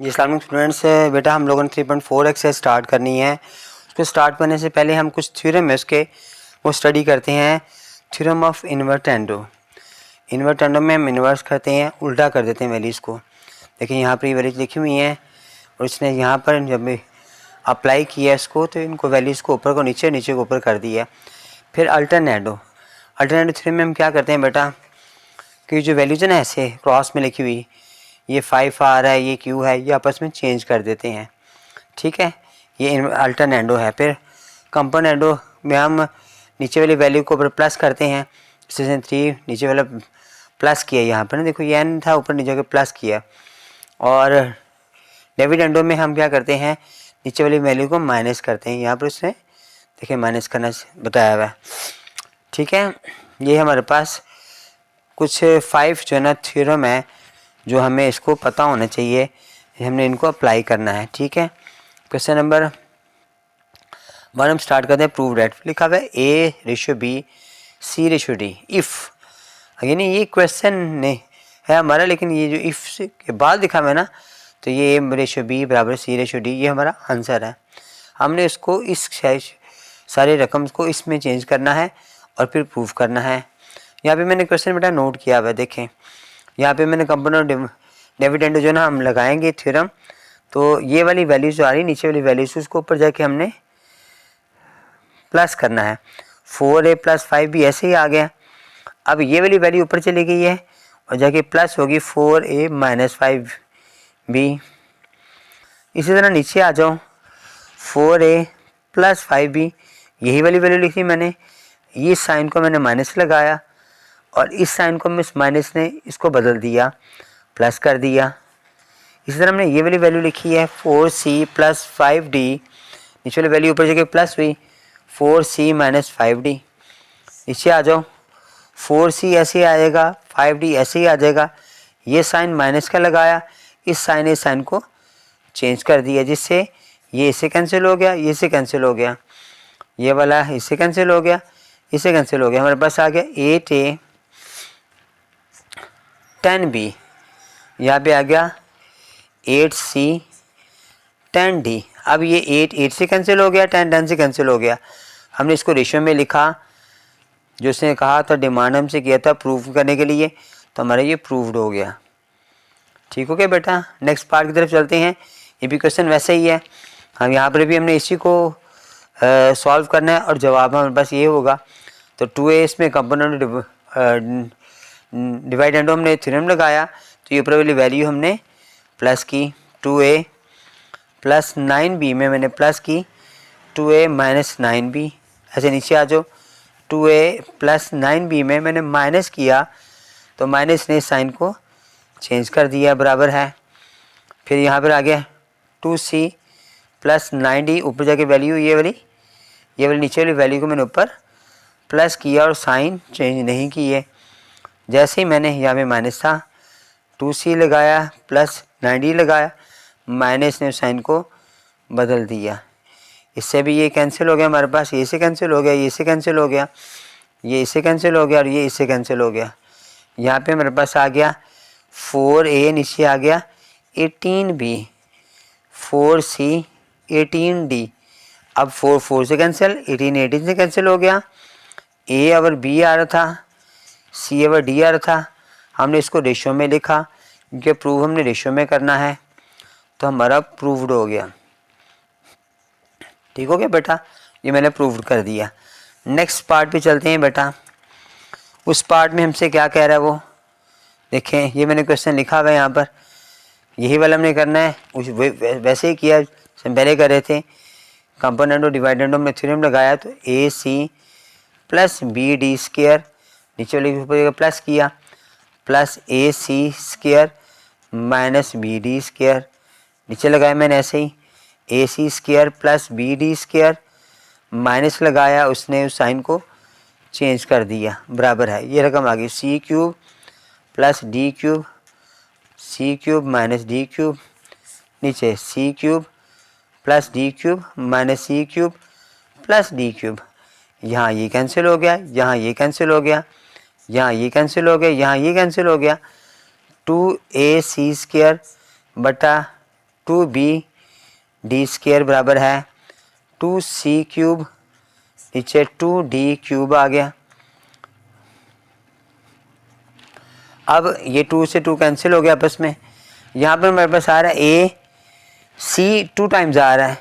जी अस्सलाम वालेकुम स्टूडेंट्स। बेटा हम लोगों ने 3.4 एक्सरसाइज स्टार्ट करनी है। उसको स्टार्ट करने से पहले हम कुछ थ्योरम है उसके वो स्टडी करते हैं। Theorem of invertendo. इन्वर्टेंडो में हम इन्वर्स करते हैं, उल्टा कर देते हैं वैल्यूज़ को। देखिए यहाँ पर ये वैल्यूज लिखी हुई हैं और इसने यहाँ पर जब अप्लाई किया इसको तो इनको वैल्यूज़ को ऊपर को नीचे, नीचे को ऊपर कर दिया। फिर अल्टरनेडो थ्योरम में हम क्या करते हैं बेटा कि जो वैल्यूज है ना ऐसे क्रॉस में लिखी हुई, ये 5 आ रहा है, ये क्यू है, ये आपस में चेंज कर देते हैं। ठीक है, ये अल्टरनेडो है। फिर कंपोनेंडो में हम नीचे वाली वैल्यू को ऊपर प्लस करते हैं। जैसे 3 नीचे वाला प्लस किया यहाँ पर ना, देखो ये एन था, ऊपर नीचे के प्लस किया। और डिविडेंडो में हम क्या करते हैं, नीचे वाली वैल्यू को माइनस करते हैं। यहाँ पर उसने देखिए माइनस करना बताया हुआ है। ठीक है, ये हमारे पास कुछ 5 जो है ना थ्योरम है जो हमें इसको पता होना चाहिए, हमने इनको अप्लाई करना है। ठीक है, क्वेश्चन नंबर 1 हम स्टार्ट करते हैं। प्रूव दैट लिखा हुआ है A/B C/D इफ़। यानी ये क्वेश्चन नहीं है हमारा, लेकिन ये जो इफ़ के बाद लिखा हुआ है ना, तो ये A/B बराबर C/D ये हमारा आंसर है। हमने इसको इस सारे रकम को इसमें चेंज करना है और फिर प्रूव करना है। यहाँ पे मैंने क्वेश्चन बेटा नोट किया हुआ है, देखें यहाँ पे मैंने कंपोनेंट डिविडेंड जो ना हम लगाएंगे थ्योरम, तो ये वाली वैल्यूज जो आ रही नीचे वाली वैल्यूज उसको ऊपर जाके हमने प्लस करना है। 4a + 5b ऐसे ही आ गया। अब ये वाली वैल्यू ऊपर चली गई है और जाके प्लस होगी 4a - 5b। इसी तरह नीचे आ जाओ, 4a + 5b यही वाली वैल्यू लिखी मैंने, ये साइन को मैंने माइनस लगाया और इस साइन को मैं माइनस ने इसको बदल दिया, प्लस कर दिया। इसी तरह हमने ये वाली वैल्यू लिखी है 4c + 5d, नीचे वाली वैल्यू ऊपर जगह प्लस हुई 4c - 5d। नीचे आ जाओ, 4c ऐसे आ जाएगा, 5d ऐसे ही आ जाएगा। ये साइन माइनस का लगाया, इस साइन को चेंज कर दिया, जिससे ये इससे कैंसिल हो गया, ये इससे कैंसिल हो गया, ये वाला इससे कैंसिल हो गया, इससे कैंसिल हो गया। हमारे पास आ गया 8a 10b, यहाँ पे आ गया 8c 10d। अब ये 8 से कैंसिल हो गया, 10 से कैंसिल हो गया। हमने इसको रेशियो में लिखा, जो उसने कहा था डिमांड हमसे किया था प्रूव करने के लिए, तो हमारा ये प्रूव्ड हो गया। ठीक हो गया बेटा। नेक्स्ट पार्ट की तरफ चलते हैं। ये भी क्वेश्चन वैसे ही है, हम यहाँ पर भी हमने इसी को सॉल्व करना है और जवाब हमारे पास ये होगा। तो 2a इसमें कंपोनेंट डिवाइडेंडो हमने थ्योरम लगाया, तो ये ऊपर वाली वैल्यू हमने प्लस की 2a + 9b में मैंने प्लस की 2a - 9b। ऐसे नीचे आ जाओ, 2a + 9b में मैंने माइनस किया, तो माइनस ने साइन को चेंज कर दिया, बराबर है। फिर यहाँ पर आ गया 2c + 9d, ऊपर जाके वैल्यू ये वाली नीचे वाली वैल्यू को मैंने ऊपर प्लस किया और साइन चेंज नहीं किए। जैसे ही मैंने यहाँ पे माइनस था 2c लगाया + 9d लगाया, माइनस ने साइन को बदल दिया। इससे भी ये कैंसिल हो गया हमारे पास, ये से कैंसिल हो गया, ये से कैंसिल हो गया, ये इससे कैंसिल हो गया और ये इससे कैंसिल हो गया। यहाँ पे मेरे पास आ गया 4a, नीचे आ गया 18b, 4c 18d। अब 4 से कैंसिल, 18 से कैंसिल हो गया। a और b आ रहा था, c और d आ रहा था। हमने इसको रेशियो में लिखा, क्योंकि प्रूव हमने रेशियो में करना है, तो हमारा प्रूव्ड हो गया। ठीक हो गया बेटा, ये मैंने प्रूव्ड कर दिया। नेक्स्ट पार्ट पे चलते हैं बेटा। उस पार्ट में हमसे क्या कह रहा है वो देखें। ये मैंने क्वेश्चन लिखा हुआ है यहाँ पर, यही वाला हमने करना है। वैसे ही किया हम पहले कर रहे थे। कंपोनेंट और डिवाइडेंडो में थ्योरम लगाया, तो AC + BD², नीचे वाले प्लस किया, प्लस AC² - BD², नीचे लगाया मैंने ऐसे ही AC² + BD² माइनस लगाया, उसने उस साइन को चेंज कर दिया, बराबर है। ये रकम आ गई C³ + D³ C³ - D³, नीचे C³ + D³ - C³ + D³। यहाँ ये कैंसिल हो गया, यहाँ ये कैंसिल हो गया, यहाँ ये कैंसिल हो गया, यहाँ ये कैंसिल हो गया। 2ac² बटा 2b(d² बराबर है 2c³ नीचे 2d³ आ गया। अब ये 2 से 2 कैंसिल हो गया आपस में। यहाँ पर मेरे पास आ रहा है a c 2 टाइम्स आ रहा है,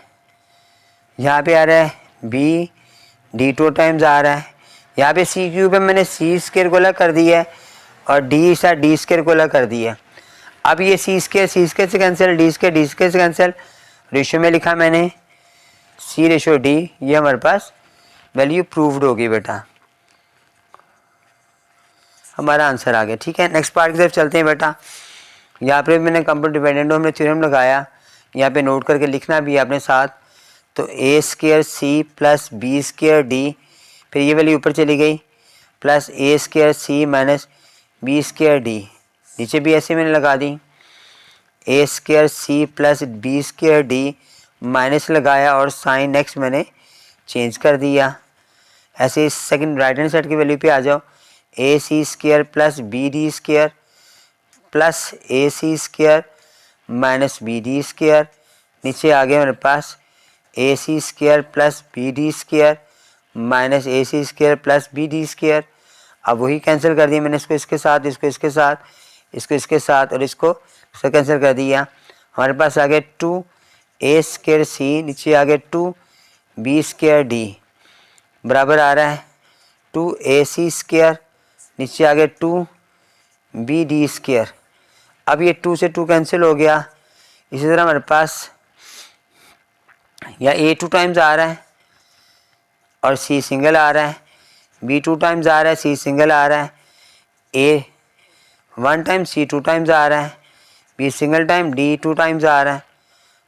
यहाँ पे आ रहा है b d 2 टाइम्स आ रहा है, यहाँ पे c³ है मैंने c² को अलग कर दिया है और d सा d² को अलग कर दिया। अब ये c² से कैंसिल, d² से कैंसिल, रेशियो में लिखा मैंने c/d, ये हमारे पास वैल्यू प्रूव्ड होगी बेटा, हमारा आंसर आ गया। ठीक है, नेक्स्ट पार्ट की तरफ चलते हैं बेटा। यहाँ पे मैंने कंपाउंड डिपेंडेंट हमने थ्योरम लगाया, यहाँ पे नोट करके लिखना भी है अपने साथ। तो a² c plus b² d, फिर ये वैल्यू ऊपर चली गई, plus a² c minus b² d, नीचे भी ऐसे मैंने लगा दी। a² c plus b² d minus लगाया और साइन नेक्स्ट मैंने चेंज कर दिया। ऐसे सेकंड राइट हैंड साइड की वैल्यू पे आ जाओ, ac² plus bd² plus ac² minus bd², नीचे आ गया मेरे पास ac² plus bd² minus ac² plus bd²। अब वही कैंसिल कर दिया मैंने, इसको इसके साथ, इसको इसके साथ, इसको इसके साथ और इसको कैंसिल कर दिया। हमारे पास आ गया 2a² c, नीचे आ गया 2b² d बराबर आ रहा है 2ac², नीचे आ गया 2bd²। अब ये 2 से 2 कैंसिल हो गया। इसी तरह हमारे पास या a 2 टाइम्स आ रहा है और c सिंगल आ रहा है, b 2 टाइम्स आ रहा है, c सिंगल आ रहा है, a 1 टाइम c 2 टाइम्स आ रहा है, b single time d 2 times आ रहा है।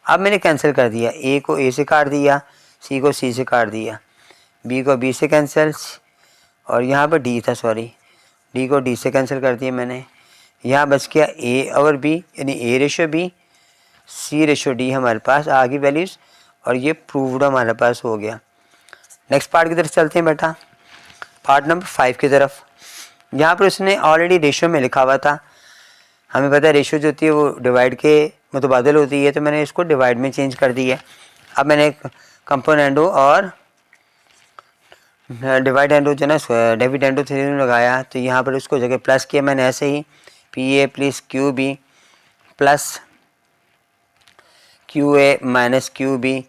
अब मैंने कैंसिल कर दिया, a को a से काट दिया, c को c से काट दिया, b को b से कैंसिल और यहाँ पर d था, सॉरी d को d से कैंसिल कर दिया मैंने। यहाँ बच गया a और b, यानी a/b c/d हमारे पास आ गई वैल्यूज़ और ये प्रूव्ड हमारे पास हो गया। नेक्स्ट पार्ट की तरफ चलते हैं बेटा, पार्ट नंबर 5 की तरफ। यहाँ पर उसने ऑलरेडी रेशियो में लिखा हुआ था, हमें पता है रेशियो जो होती है वो डिवाइड के मुतबादिल होती है, तो मैंने इसको डिवाइड में चेंज कर दिया। अब मैंने कंपोनेंडो और डिवाइड एंडो जो ना डिविडेंडो थ्योरम लगाया, तो यहाँ पर उसको जगह प्लस किया मैंने ऐसे ही pa plus qb plus qa minus qb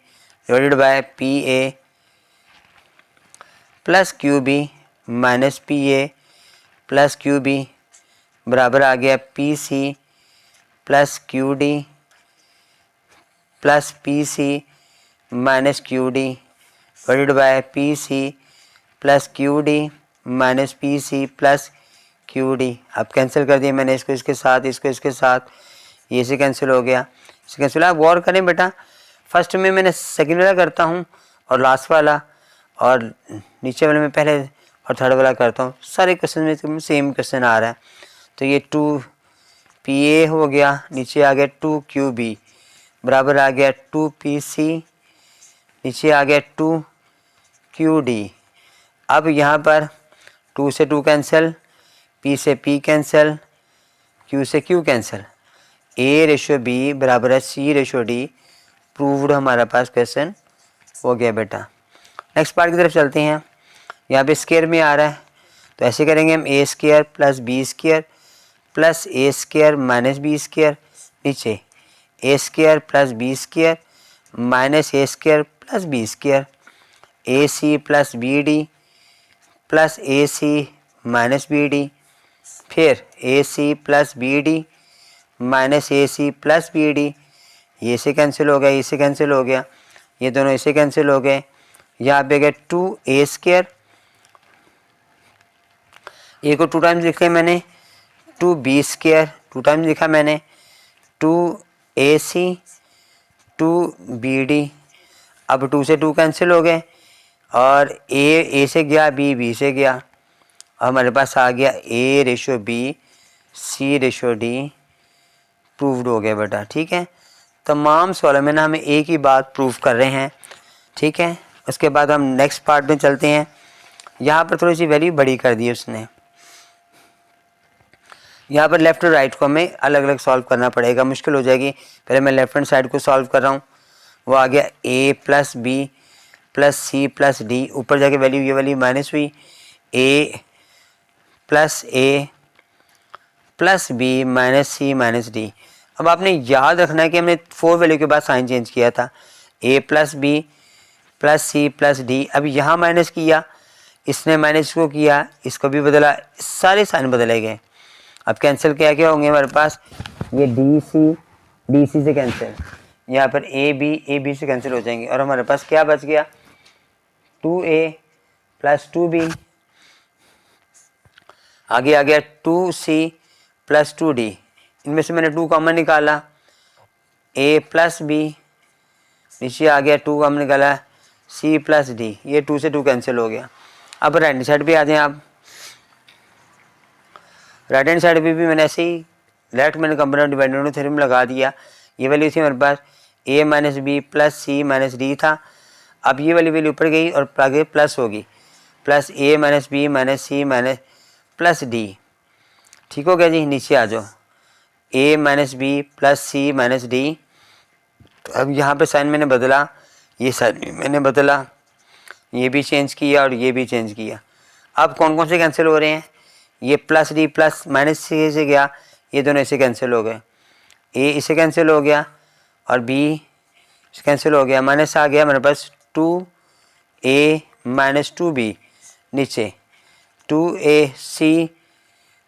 divided by pa plus qb minus pa plus qb बराबर आ गया pc plus qd plus pc minus qd divided by pc plus qd minus pc plus qd। अब cancel कर दिया मैंने इसको इसके साथ, इसको इसके साथ, ये से कैंसिल हो गया, इससे कैंसिल। आप गौर करें बेटा, फर्स्ट में मैंने सेकंड वाला करता हूँ और लास्ट वाला, और नीचे वाले में पहले और थर्ड वाला करता हूँ। सारे क्वेश्चन में सेम क्वेश्चन आ रहा है। तो ये 2pa हो गया, नीचे आ गया 2qb बराबर आ गया 2pc, नीचे आ गया 2qd। अब यहाँ पर 2 से 2 कैंसिल, p से p कैंसिल, q से q कैंसिल, a/b बराबर है c/d। प्रूव्ड हमारा पास क्वेश्चन हो गया बेटा। नेक्स्ट पार्ट की तरफ चलते हैं। यहाँ पे स्क्वायर में आ रहा है, तो ऐसे करेंगे हम a² plus b² plus a² minus b², नीचे a² plus b² minus a² plus b², ac plus bd plus ac minus bd, फिर ac plus bd minus ac plus bd, ये से कैंसिल हो गया, ये से कैंसिल हो गया, ये दोनों ऐसे कैंसिल हो गए। यहाँ पे गया 2a², a को 2 टाइम्स लिखे मैंने, 2b² 2 टाइम्स लिखा मैंने, 2ac 2bd। अब 2 से 2 कैंसिल हो गए और a से गया, b से गया, हमारे पास आ गया a/b c/d। प्रूव्ड हो गया बेटा। ठीक है, तमाम सवालों में ना हमें एक ही बात प्रूव कर रहे हैं। ठीक है, उसके बाद हम नेक्स्ट पार्ट में चलते हैं। यहाँ पर थोड़ी सी वैल्यू बड़ी कर दी उसने, यहाँ पर लेफ़्ट और राइट को हमें अलग अलग सॉल्व करना पड़ेगा, मुश्किल हो जाएगी। पहले मैं लेफ्ट हैंड साइड को सॉल्व कर रहा हूँ। वो आ गया a plus B plus C plus D, ऊपर जाके वैल्यू ये वाली माइनस हुई, a plus B minus C minus D. अब आपने याद रखना है कि हमने 4 वैल्यू के बाद साइन चेंज किया था, a plus B plus C plus D. अब यहाँ माइनस किया, इसने माइनस को किया, इसको भी बदला, सारे साइन बदले गए। अब कैंसिल क्या क्या होंगे हमारे पास, ये डी सी से कैंसिल, यहाँ पर ए बी से कैंसिल हो जाएंगे और हमारे पास क्या बच गया 2a प्लस 2b, आगे आ गया 2c प्लस 2d। इनमें से मैंने 2 कॉमन निकाला, a प्लस बी, नीचे आ गया 2 कॉमन निकाला c प्लस डी, ये 2 से 2 कैंसिल हो गया। अब राइट हैंड साइड पे आ जाएं आप। राइट हैंड साइड पे भी मैंने ऐसे ही लेफ्ट मैंने कंपोनेंट डिपेंडेंट थ्योरम लगा दिया। ये वैल्यू थी हमारे पास a minus B plus C minus D था। अब ये वाली वैल्यू ऊपर गई और आगे प्लस होगी, plus a minus B minus C minus plus D. ठीक हो गया जी, नीचे आ जाओ, a minus B plus C minus D. तो अब यहाँ पे साइन मैंने बदला, ये साइन भी मैंने बदला, ये भी चेंज किया और ये भी चेंज किया। अब कौन कौन से कैंसिल हो रहे हैं, ये प्लस डी प्लस माइनस सी से गया, ये दोनों इसे कैंसिल हो गए, ए इसे कैंसिल हो गया और बी कैंसिल हो गया, माइनस आ गया हमारे पास 2a माइनस 2b, नीचे 2ac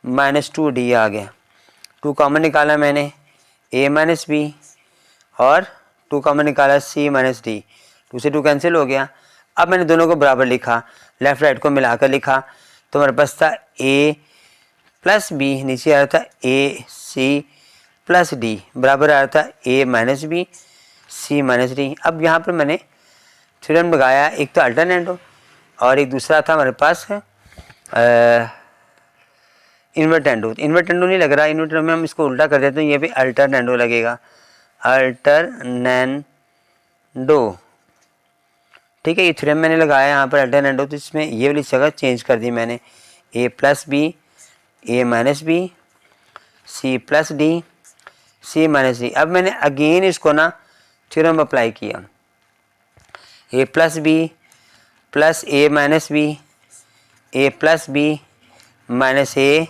माइनस 2d आ गया। 2 कॉमन निकाला मैंने, a माइनस बी और 2 कॉमन निकाला c माइनस डी, 2 से 2 कैंसिल हो गया। अब मैंने दोनों को बराबर लिखा, लेफ्ट राइट को मिलाकर लिखा, तो हमारे पास था a प्लस बी, नीचे आ रहा था a c प्लस डी, बराबर आ रहा था a minus B c minus D. अब यहाँ पर मैंने थ्योरम लगाया, एक तो अल्टरनेटो और एक दूसरा था हमारे पास इन्वर्टेंडो। इन्वर्टेंडो नहीं लग रहा, इन्वर्टेंडो में हम इसको उल्टा कर देते हैं, ये भी अल्टरनेटो लगेगा, अल्टरनेटो। ठीक है, ये थ्योरम मैंने लगाया यहाँ पर अल्टरनेटो, तो इसमें ये वाली जगह चेंज कर दी मैंने, a plus B a minus B c plus D c minus D. अब मैंने अगेन इसको ना थ्योरम अप्लाई किया, a plus B plus a minus B a plus B minus a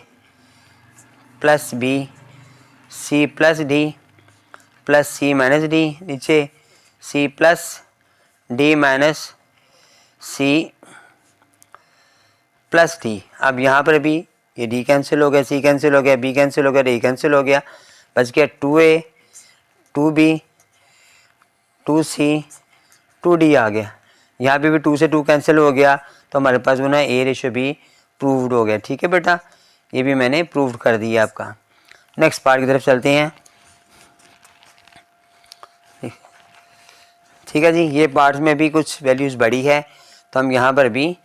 plus B c plus D plus c minus D, नीचे c plus D minus c plus D. अब यहाँ पर भी ये d cancel हो गया, c cancel हो गया, b कैंसिल हो गया, d कैंसिल हो गया, बच गया 2a 2b 2c 2d आ गया। यहाँ पे भी 2 से 2 कैंसिल हो गया, तो हमारे पास वो ना a रेशो भी प्रूव्ड हो गया। ठीक है बेटा, ये भी मैंने प्रूव कर दिया आपका। नेक्स्ट पार्ट की तरफ चलते हैं। ठीक है जी, ये पार्ट में भी कुछ वैल्यूज़ बड़ी है, तो हम यहाँ पर भी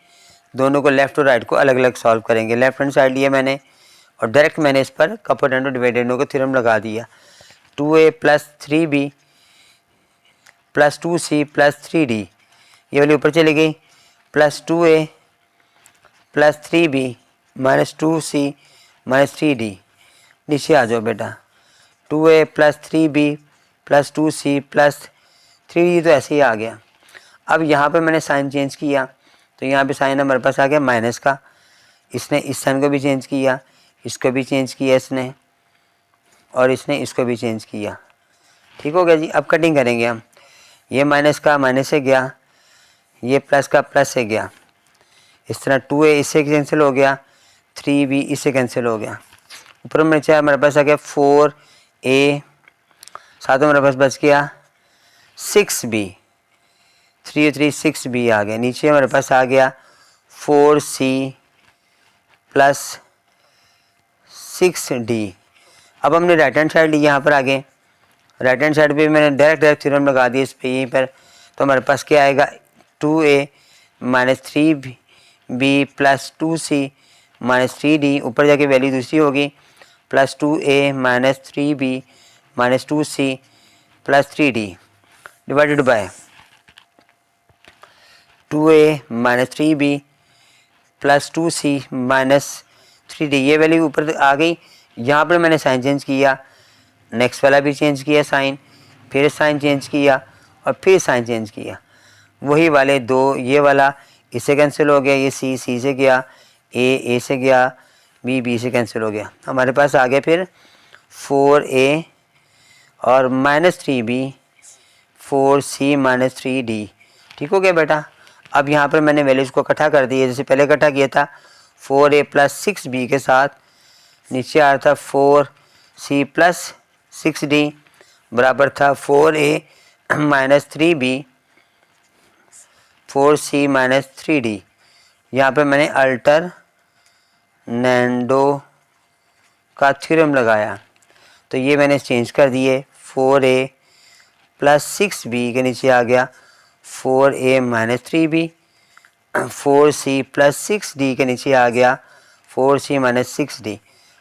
दोनों को लेफ़्ट और राइट को अलग अलग सॉल्व करेंगे। लेफ्ट हैंड साइड लिया मैंने और डायरेक्ट मैंने इस पर कंपोनेंट डिवाइडेंडो का थ्योरम लगा दिया, 2a plus 3b plus 2c plus 3d, ये वाली ऊपर चली गई, plus 2a plus 3b minus 2c minus 3d। नीचे आ जाओ बेटा, 2a plus 3b plus 2c plus 3d, तो ऐसे ही आ गया। अब यहाँ पे मैंने साइन चेंज किया, तो यहाँ पे साइन हमारे पास आ गया माइनस का, इसने इस साइन को भी चेंज किया, इसको भी चेंज किया इसने, और इसने इसको भी चेंज किया। ठीक हो गया जी। अब कटिंग करेंगे हम, ये माइनस का माइनस से गया, ये प्लस का प्लस से गया, इस तरह 2a इससे कैंसिल हो गया, 3b इससे कैंसिल हो गया, ऊपर में चाहे हमारे पास आ गया 4a, साथ में हमारे पास बच गया 6b, 3 3 6b आ गया। नीचे हमारे पास आ गया 4c प्लस 6d। अब हमने राइट हैंड साइड ली, यहाँ पर आगे राइट हैंड साइड पे मैंने डायरेक्ट थ्योरम लगा दिया इस पे, यहीं पर, तो हमारे पास क्या आएगा 2a minus 3b plus 2c minus 3d, ऊपर जाके वैल्यू दूसरी होगी, plus 2a minus 3b minus 2c plus 3d divided by 2a minus 3b plus 2c minus 3d। ये वैल्यू ऊपर आ गई, यहाँ पर मैंने साइन चेंज किया, नेक्स्ट वाला भी चेंज किया साइन, फिर साइन चेंज किया और फिर साइन चेंज किया। वही वाले दो, ये वाला इससे कैंसिल हो गया, ये सी से गया, ए से गया, बी से कैंसिल हो गया। हमारे पास आ गया फिर 4a और -3b 4c -3d। ठीक हो गया बेटा। अब यहाँ पर मैंने वैल्यूज़ को इकट्ठा कर दिया, जैसे पहले इकट्ठा किया था 4a + 6b के साथ, नीचे आ रहा था 4c + 6d बराबर था 4a - 3b 4c - 3d। यहाँ पे मैंने अल्टरनेंडो का थ्योरम लगाया, तो ये मैंने चेंज कर दिए। 4a + 6b के नीचे आ गया 4a - 3b, 4c + 6d के नीचे आ गया 4c - 6d।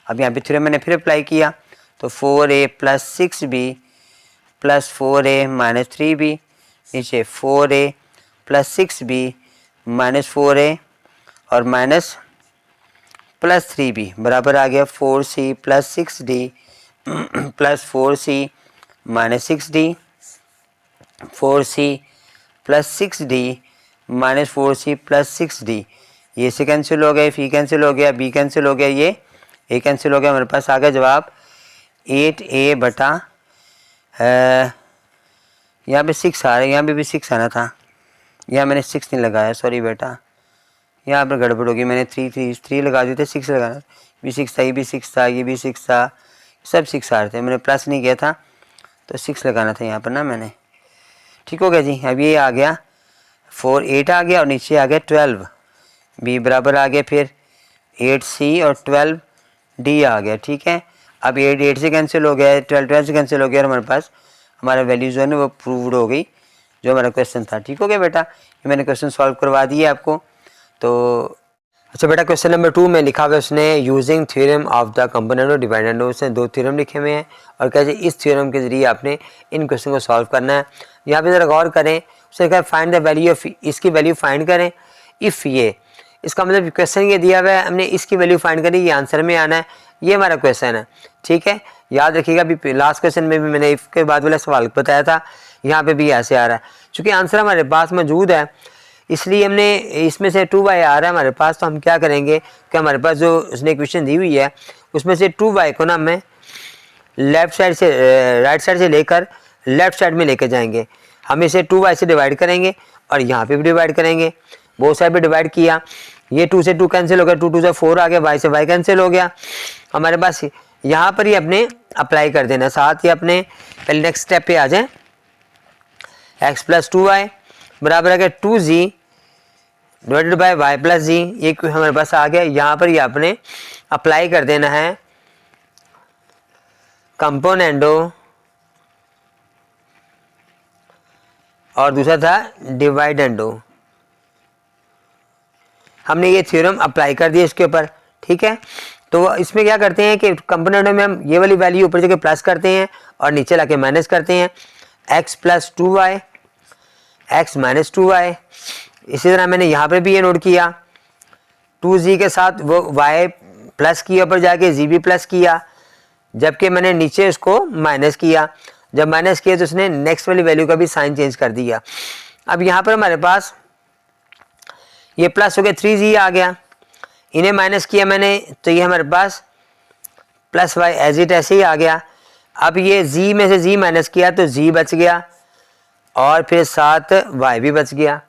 अब यहाँ पे थ्योरम मैंने फिर अप्लाई किया, तो 4a + 6b + 4a - 3b, नीचे 4a + 6b - 4a और माइनस +3b बराबर आ गया 4c + 6d + 4c - 6d, 4c + 6d - 4c + 6d। ये से कैंसिल हो गया, फी कैंसिल हो गया, बी कैंसिल हो गया, ये ए कैंसिल हो गया। हमारे पास आ गया जवाब 8a बटा यहाँ पे 6 आ रहा है, यहाँ पे भी 6 आना था, यहाँ मैंने 6 नहीं लगाया, सॉरी बेटा, यहाँ पर गड़बड़ होगी, मैंने 3 लगा दिए थे, 6 लगाना, भी 6 था, ये भी 6 था, ये भी 6 था, सब 6 आ रहे थे, मैंने प्लस नहीं किया था तो 6 लगाना था यहाँ पर ना मैंने। ठीक हो गया जी। अब ये आ गया 8 आ गया और नीचे आ गया 12, बी बराबर आ गया फिर 8c और 12d आ गया। ठीक है, अब 8 से कैंसिल हो गया, 12 से कैंसिल हो गया और हमारे पास हमारा वैल्यू जो है ना वो प्रूव्ड हो गई, जो हमारा क्वेश्चन था। ठीक हो गया बेटा, ये मैंने क्वेश्चन सॉल्व करवा दिया आपको। तो अच्छा बेटा, क्वेश्चन नंबर 2 में लिखा हुआ है उसने using theorem of the component of dividend. उसने 2 थ्योरम लिखे हुए हैं और कैसे इस थ्योरम के जरिए आपने इन क्वेश्चन को सॉल्व करना है। यहाँ पे ज़रा गौर करें, उसने कहा फाइंड द वैल्यू ऑफ, इसकी वैल्यू फाइंड करें इफ़ ये, इसका मतलब क्वेश्चन ये दिया हुआ है, हमने इसकी वैल्यू फाइंड करी, ये आंसर में आना है, ये हमारा क्वेश्चन है। ठीक है, याद रखिएगा, अभी लास्ट क्वेश्चन में भी मैंने इफ़ के बाद वाला सवाल बताया था, यहाँ पे भी ऐसे आ रहा है। चूँकि आंसर हमारे पास मौजूद है इसलिए हमने इसमें से 2y आ रहा है हमारे पास, तो हम क्या करेंगे कि हमारे पास जो उसने इक्वेशन दी हुई है उसमें से 2y को ना हमें लेफ़्ट साइड से राइट साइड से लेकर लेफ़्ट साइड में लेके जाएंगे। हम इसे 2y से डिवाइड करेंगे और यहाँ पे भी डिवाइड करेंगे, बोथ साइड पे डिवाइड किया, ये 2 से 2 कैंसिल हो गया, 2 से 4 आ गया, y से y कैंसिल हो गया। हमारे पास यहाँ पर ही अपने अप्लाई कर देना, साथ ही अपने पहले नेक्स्ट स्टेप पे आ जाए, x + 2y बराबर आ गया 2z divided by y + z, ये हमारे पास आ गया। यहाँ पर ही आपने अप्लाई कर देना है कंपोनेंडो और दूसरा था डिवाइडेंडो। हमने ये थ्योरम अप्लाई कर दिया इसके ऊपर। ठीक है, तो इसमें क्या करते हैं कि कंपोनेंडो में हम ये वाली वैल्यू ऊपर जगह प्लस करते हैं और नीचे लाके माइनस करते हैं, x + 2y x - 2y। इसी तरह मैंने यहाँ पे भी ये नोट किया, 2z के साथ वो y प्लस किया, ऊपर जाके z भी प्लस किया, जबकि मैंने नीचे उसको माइनस किया। जब माइनस किया तो उसने नेक्स्ट वाली वैल्यू का भी साइन चेंज कर दिया। अब यहाँ पर हमारे पास ये प्लस हो गया, 3z आ गया, इन्हें माइनस किया मैंने तो ये हमारे पास +y एज इट ऐसे ही आ गया। अब ये z में से z माइनस किया तो z बच गया और फिर साथ y भी बच गया।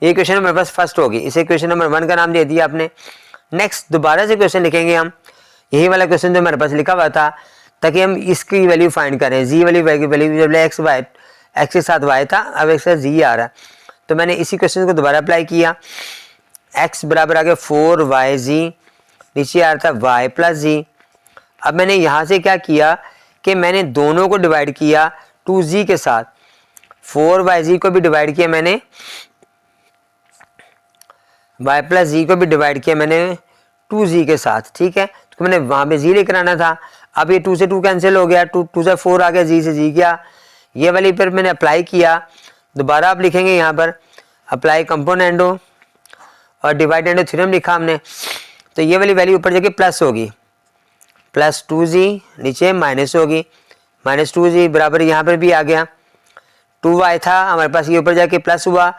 ये क्वेश्चन हमारे पास फर्स्ट होगी, इसे क्वेश्चन नंबर 1 का नाम दे दिया आपने। नेक्स्ट दोबारा से क्वेश्चन लिखेंगे हम, यही वाला क्वेश्चन जो हमारे पास लिखा हुआ था, ताकि हम इसकी वैल्यू फाइंड करें। जी वाली वैल्यू जब एक्स के साथ y था, अब एक साथ z आ रहा है, तो मैंने इसी क्वेश्चन को दोबारा अप्लाई किया। x बराबर आ गया 4yz, नीचे आ रहा था y + z। अब मैंने यहाँ से क्या किया कि मैंने दोनों को डिवाइड किया 2z के साथ, 4yz को भी डिवाइड किया मैंने, y + z को भी डिवाइड किया मैंने 2z के साथ। ठीक है, तो मैंने वहाँ पे z लेकर आना था। अब ये 2 से 2 कैंसिल हो गया, 2 से 4 आ गया, z से z गया, ये वाली पर मैंने अप्लाई किया। दोबारा आप लिखेंगे यहाँ पर अप्लाई कंपोनेंडो और डिवाइडेंडो थ्योरम लिखा हमने, तो ये वाली वैल्यू ऊपर जाके प्लस होगी, प्लस 2z नीचे माइनस होगी, माइनस 2z बराबर यहाँ पर भी आ गया, 2y था हमारे पास, ये ऊपर जाके प्लस हुआ,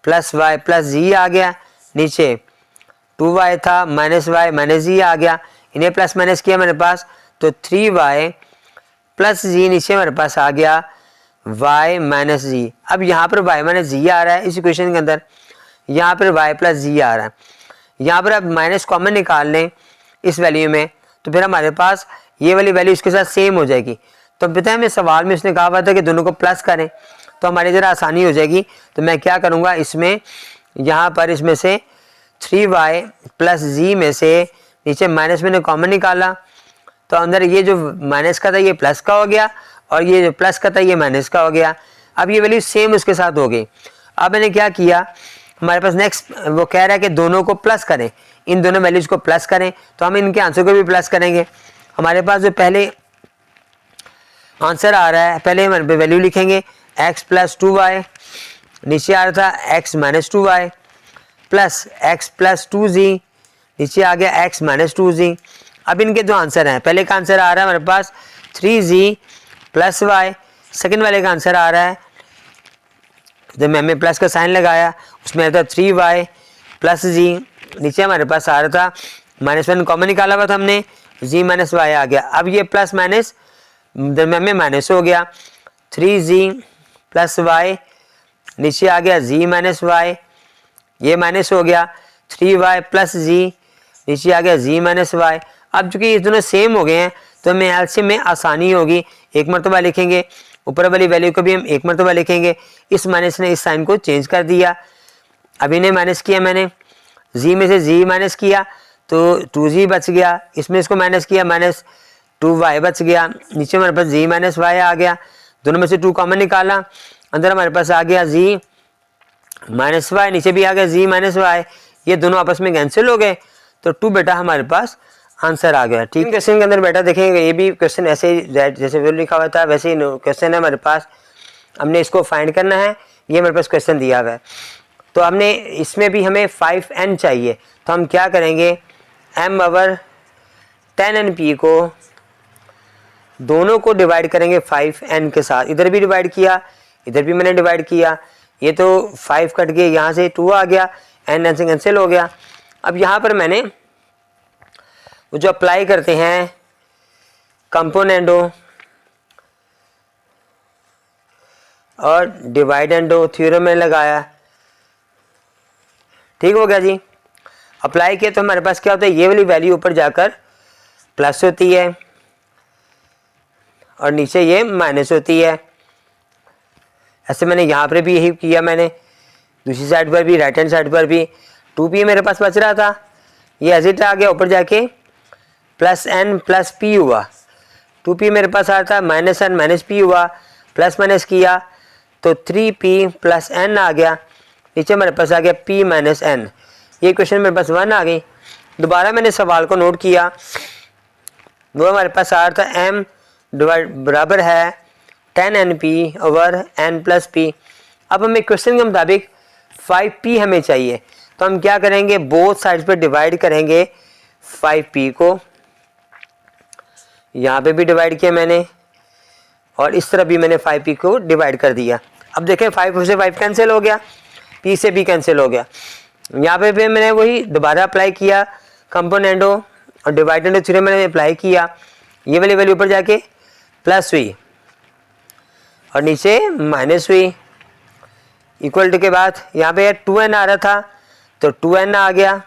प्लस y प्लस z आ गया, नीचे 2y था माइनस y माइनस z आ गया, इन्हें प्लस माइनस किया मेरे पास, तो 3y प्लस z नीचे मेरे पास आ गया y माइनस z। अब यहाँ पर y माइनस z आ रहा है इस इक्वेशन के अंदर, यहाँ पर y प्लस z आ रहा है, यहाँ पर अब माइनस कॉमन निकाल लें इस वैल्यू में, तो फिर हमारे पास ये वाली वैल्यू इसके साथ सेम हो जाएगी। तो पता है हमें सवाल में उसने कहा हुआ था कि दोनों को प्लस करें, तो हमारी ज़रा आसानी हो जाएगी। तो मैं क्या करूँगा, इसमें यहाँ पर इसमें से 3y प्लस z में से नीचे माइनस मैंने कॉमन निकाला, तो अंदर ये जो माइनस का था ये प्लस का हो गया, और ये जो प्लस का था ये माइनस का हो गया। अब ये वैल्यू सेम उसके साथ हो गई। अब मैंने क्या किया, हमारे पास नेक्स्ट वो कह रहा है कि दोनों को प्लस करें, इन दोनों वैल्यूज़ को प्लस करें, तो हम इनके आंसर को भी प्लस करेंगे। हमारे पास जो पहले आंसर आ रहा है, पहले हम वैल्यू लिखेंगे x प्लस 2y, नीचे आ रहा था x minus 2y plus x plus 2z, नीचे आ गया x माइनस 2z। अब इनके जो आंसर हैं, पहले का आंसर आ रहा है हमारे पास 3z प्लस y, सेकंड वाले का आंसर आ रहा है, जब मैंने प्लस का साइन लगाया उसमें आता 3y प्लस z, नीचे हमारे पास आ रहा था माइनस 1 कॉमन निकाला हुआ था हमने, z माइनस y आ गया। अब ये प्लस माइनस दरम्यान में माइनस हो गया, 3z प्लस y, नीचे आ गया z माइनस y, ये माइनस हो गया, 3y प्लस z, नीचे आ गया z माइनस y। अब चूंकि ये दोनों सेम हो गए हैं तो हमें एलसीएम में आसानी होगी, एक मरतबा लिखेंगे, ऊपर वाली वैल्यू को भी हम एक मरतबा लिखेंगे। इस माइनस ने इस साइन को चेंज कर दिया, अब इन्हें माइनस किया मैंने, z में से z माइनस किया तो 2z बच गया, इसमें इसको माइनस किया माइनस 2y बच गया, नीचे हमारे पास z माइनस y आ गया, दोनों में से 2 कॉमन निकाला, अंदर हमारे पास आ गया z माइनस y, नीचे भी आ गया z माइनस y, ये दोनों आपस में कैंसिल हो गए, तो 2 बेटा हमारे पास आंसर आ गया। ठीक, क्वेश्चन के अंदर बेटा देखेंगे ये भी क्वेश्चन ऐसे ही जैसे वैल्यू लिखा हुआ था वैसे ही क्वेश्चन है हमारे पास, हमने इसको फाइंड करना है, ये मेरे पास क्वेश्चन दिया हुआ है। तो हमने इसमें भी हमें 5n चाहिए, तो हम क्या करेंगे, m ओवर 10np को दोनों को डिवाइड करेंगे 5n के साथ, इधर भी डिवाइड किया इधर भी मैंने डिवाइड किया, ये तो 5 कट गए, यहाँ से 2 आ गया, n से कैंसिल हो गया। अब यहाँ पर मैंने वो जो अप्लाई करते हैं कंपोनेंडो और डिवाइडेंडो थ्योरम में लगाया, ठीक हो गया जी। अप्लाई किया तो हमारे पास क्या होता है, ये वाली वैल्यू ऊपर जाकर प्लस होती है और नीचे ये माइनस होती है। ऐसे मैंने यहाँ पर भी यही किया, मैंने दूसरी साइड पर भी, राइट हैंड साइड पर भी 2p मेरे पास बच रहा था, ये एज इट आ गया, ऊपर जाके प्लस n प्लस p हुआ, 2p मेरे पास आ था माइनस n माइनस p हुआ, प्लस माइनस किया तो 3p प्लस n आ गया, नीचे मेरे पास आ गया p माइनस n, ये क्वेश्चन मेरे पास 1 आ गई। दोबारा मैंने सवाल को नोट किया, वो हमारे पास आ रहा था m बराबर है 10np over n plus p। अब हमें क्वेश्चन के मुताबिक 5p हमें चाहिए, तो हम क्या करेंगे, बोथ साइड्स पर डिवाइड करेंगे 5p को, यहाँ पे भी डिवाइड किया मैंने और इस तरह भी मैंने 5p को डिवाइड कर दिया। अब देखें 5 से 5 कैंसिल हो गया, p से b कैंसिल हो गया, यहाँ पे भी मैंने वही दोबारा अप्लाई किया कंपोनेंडो और डिवाइडेंडो थ्योरम मैंने अप्लाई किया, ये वाली वैल्यू ऊपर जाके प्लस हुई और नीचे माइनस हुई, इक्वल टू के बाद यहाँ पे 2n आ रहा था तो 2n आ गया,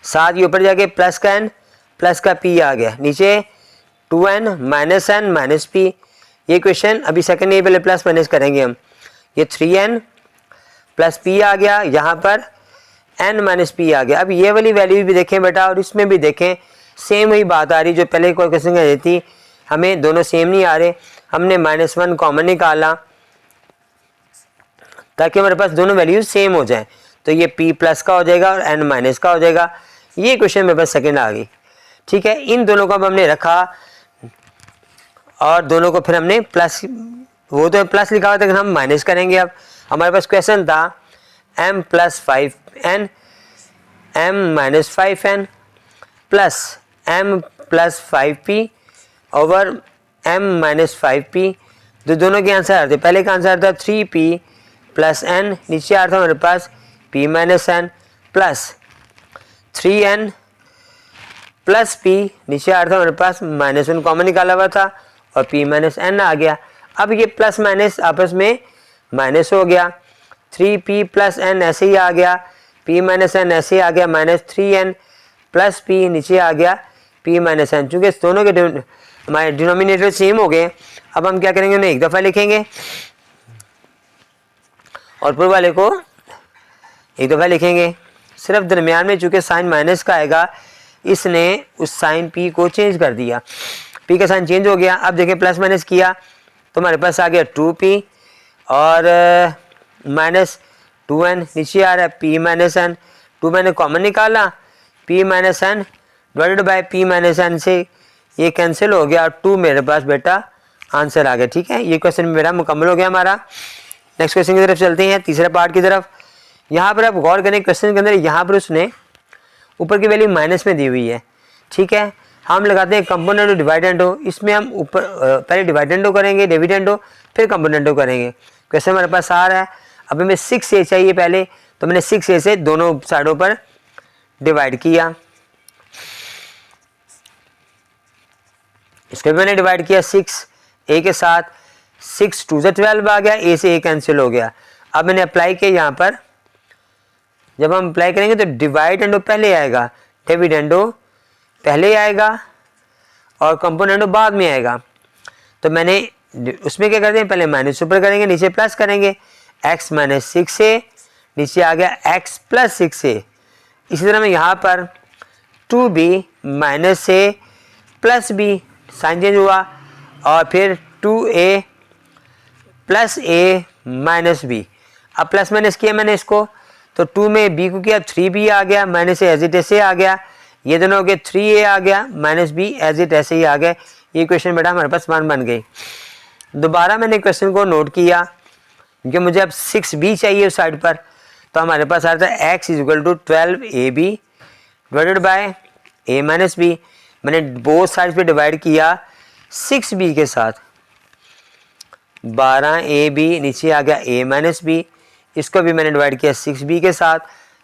साथ ही ऊपर जाके प्लस का n प्लस का p आ गया, नीचे 2n minus n minus p। ये क्वेश्चन अभी सेकंड ये पहले प्लस माइनस करेंगे हम, ये 3n प्लस p आ गया, यहाँ पर n माइनस p आ गया। अब ये वाली वैल्यू भी देखें बेटा और इसमें भी देखें, सेम वही बात आ रही जो पहले कोई क्वेश्चन कह रही थी, हमें दोनों सेम नहीं आ रहे, हमने -1 कॉमन निकाला ताकि हमारे पास दोनों वैल्यूज सेम हो जाएं, तो ये p प्लस का हो जाएगा और n माइनस का हो जाएगा। ये क्वेश्चन मेरे पास सेकंड आ गई, ठीक है। इन दोनों को अब हमने रखा और दोनों को फिर हमने प्लस, वो तो प्लस लिखा हुआ था, हम माइनस करेंगे। अब हमारे पास क्वेश्चन था m plus 5n m minus 5n plus m plus 5p over m minus 5p। तो दोनों के आंसर आते, पहले का आंसर था 3p प्लस n, नीचे आ रहा था हमारे पास p minus n plus 3n plus p, नीचे आ रहा था हमारे पास माइनस 1 कॉमन निकाला हुआ था और p माइनस n आ गया। अब ये प्लस माइनस आपस में माइनस हो गया, 3p प्लस n ऐसे ही आ गया, p माइनस n ऐसे ही आ गया, माइनस 3n प्लस p, नीचे आ गया p माइनस n। चूँकि दोनों के हमारे डिनोमिनेटर सेम हो गए, अब हम क्या करेंगे, उन्हें एक दफ़ा लिखेंगे और पूर्व वाले को एक दफ़ा लिखेंगे। सिर्फ दरमियान में चूँकि साइन माइनस का आएगा, इसने उस साइन p को चेंज कर दिया, p का साइन चेंज हो गया। अब देखिए प्लस माइनस किया तो हमारे पास आ गया 2p और माइनस 2n, नीचे आ रहा है p माइनस n, 2 मैंने कॉमन निकाला, p minus n divided by p minus n से ये कैंसिल हो गया और 2 मेरे पास बेटा आंसर आ गया। ठीक है, ये क्वेश्चन मेरा मुकम्मल हो गया हमारा। नेक्स्ट क्वेश्चन की तरफ चलते हैं, तीसरे पार्ट की तरफ। यहाँ पर आप गौर करें, क्वेश्चन के अंदर यहाँ पर उसने ऊपर की वैल्यू माइनस में दी हुई है। ठीक है, हम लगाते हैं कंपोनेंटो डिवाइडेंडो, इसमें हम ऊपर पहले डिवाइडेंडो करेंगे, डिविडेंडो, फिर कंपोनेंटो करेंगे। क्वेश्चन हमारे पास आ रहा है, अब हमें 6a चाहिए पहले, तो मैंने 6a से दोनों साइडों पर डिवाइड किया। इसको भी मैंने डिवाइड किया 6a के साथ, 6 2 से 12 आ गया, a से a कैंसिल हो गया। अब मैंने अप्लाई किया यहाँ पर, जब हम अप्लाई करेंगे तो डिवाइडेंडो पहले आएगा, डिविडेंडो पहले आएगा और कंपोनेंटो बाद में आएगा। तो मैंने उसमें क्या करते हैं, पहले माइनस ऊपर करेंगे, नीचे प्लस करेंगे, x माइनस 6a, नीचे आ गया x प्लस 6a। इसी तरह मैं यहाँ पर 2b minus a plus b, sign change हुआ, और फिर 2a plus a minus b। अब प्लस माइनस किया मैंने इसको, तो 2 में b को किया 3b आ गया, माइनस एज इट ऐसे आ गया, ये दोनों हो गए 3a आ गया, माइनस b एज इट ऐसे ही आ गया। ये क्वेश्चन बेटा हमारे पास 1 बन गई। दोबारा मैंने क्वेश्चन को नोट किया, क्योंकि मुझे अब 6b चाहिए उस साइड पर, तो हमारे पास आता है x is equal to 12ab divided by a minus b। मैंने बोथ साइड पे डिवाइड किया 6b के साथ, 12ab, नीचे आ गया a माइनस b, इसको भी मैंने डिवाइड किया 6b के साथ,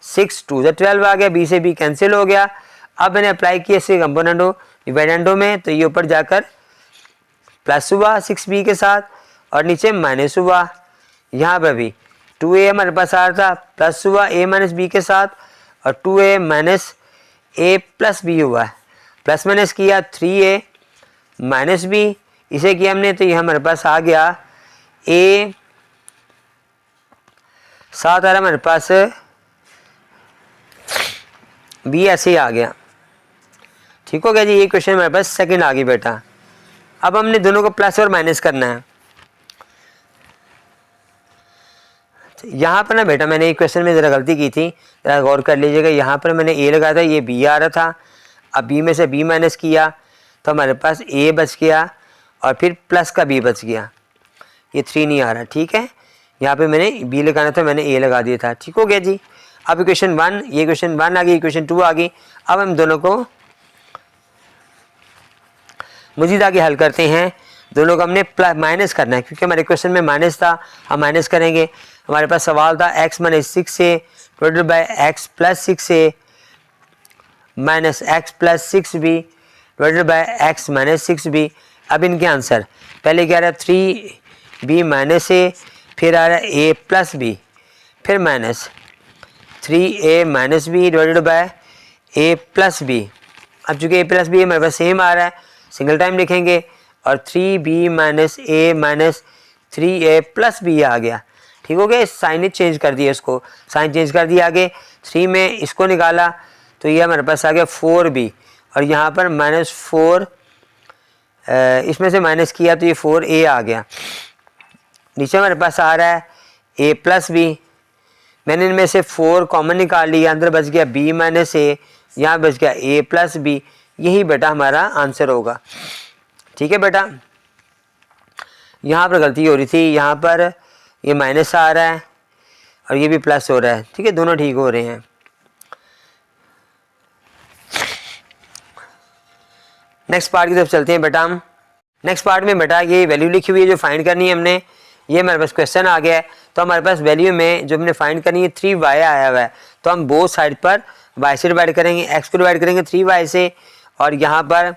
6 2 से 12 आ गया, b से b कैंसिल हो गया। अब मैंने अप्लाई किया इसके कंपोनेंटो डिवाइडेंडो में, तो ये ऊपर जाकर प्लस हुआ 6b के साथ और नीचे माइनस हुआ। यहाँ पर भी 2a हमारे पास आ रहा था, प्लस हुआ a माइनस b के साथ और 2a minus a plus b हुआ है। प्लस माइनस किया 3a माइनस b, इसे किया हमने, तो ये हमारे पास आ गया a, साथ आ रहा हमारे पास b, ऐसे ही आ गया। ठीक हो गया जी, ये क्वेश्चन हमारे पास सेकंड आ गई बेटा। अब हमने दोनों को प्लस और माइनस करना है। यहाँ पर ना बेटा मैंने एक क्वेश्चन में ज़रा गलती की थी, ज़रा गौर कर लीजिएगा। यहाँ पर मैंने a लगाया था, ये b आ रहा था, अब b में से b माइनस किया तो हमारे पास a बच गया और फिर प्लस का b बच गया, ये 3 नहीं आ रहा। ठीक है, यहाँ पे मैंने b लगाना था, मैंने a लगा दिया था। ठीक हो गया जी। अब क्वेश्चन 1, ये क्वेश्चन 1 आ गई, क्वेश्चन 2 आ गई। अब हम दोनों को मजीद आगे हल करते हैं। दोनों को हमने प्लस माइनस करना है, क्योंकि हमारे क्वेश्चन में माइनस था, हम माइनस करेंगे। हमारे पास सवाल था x minus 6a divided by x plus 6a minus x plus 6b divided by x minus 6b। अब इनके आंसर, पहले क्या रहा है 3b माइनस a, फिर आ रहा है a प्लस b, फिर minus 3a minus b divided by a plus b। अब चूँकि a प्लस b हमारे पास सेम आ रहा है, सिंगल टाइम लिखेंगे, और 3b minus a minus 3a plus b आ गया। ठीक हो गया, साइन चेंज कर दिया, इसको साइन चेंज कर दिया। आगे 3 में इसको निकाला तो ये हमारे पास आ गया 4b, और यहाँ पर माइनस 4, इसमें से माइनस किया तो ये 4a आ गया। नीचे हमारे पास आ रहा है a प्लस b, मैंने इनमें से 4 कॉमन निकाल लिया, अंदर बच गया b माइनस a, यहाँ बच गया a प्लस b। यही बेटा हमारा आंसर होगा। ठीक है बेटा, यहाँ पर गलती हो रही थी, यहाँ पर ये माइनस आ रहा है और ये भी प्लस हो रहा है। ठीक है, दोनों ठीक हो रहे हैं। नेक्स्ट पार्ट की तरफ चलते हैं बेटा हम। नेक्स्ट पार्ट में बेटा ये वैल्यू लिखी हुई है जो फाइंड करनी है हमने, ये हमारे पास क्वेश्चन आ गया है। तो हमारे पास वैल्यू में जो हमने फाइंड करनी है 3y आया हुआ है, तो हम बोथ साइड पर y से डिवाइड करेंगे, x को डिवाइड करेंगे 3y से, और यहाँ पर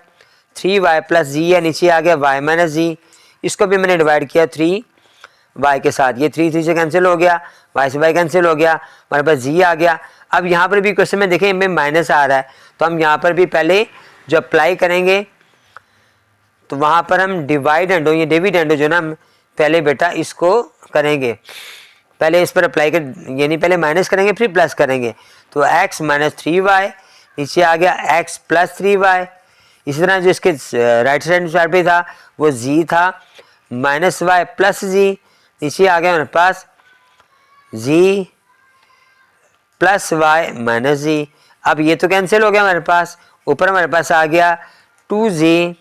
3y प्लस जी है, नीचे आ गया y माइनस जी, इसको भी मैंने डिवाइड किया 3y के साथ, ये 3 से कैंसिल हो गया, y से y कैंसिल हो गया, हमारे पास जी आ गया। अब यहाँ पर भी क्वेश्चन में देखें इनमें माइनस आ रहा है, तो हम यहाँ पर भी पहले जो अप्लाई करेंगे तो वहाँ पर हम डिवाइडेंडो, ये डिविडेंडो जो ना पहले बेटा इसको करेंगे, पहले इस पर अप्लाई कर, यानी पहले माइनस करेंगे फिर प्लस करेंगे, तो x माइनस 3y, नीचे आ गया x प्लस 3y। इसी तरह जो इसके राइट साइड पे था वो z था, माइनस y प्लस जी, नीचे आ गया हमारे पास z प्लस y माइनस जी। अब ये तो कैंसिल हो गया हमारे पास, ऊपर हमारे पास आ गया 2z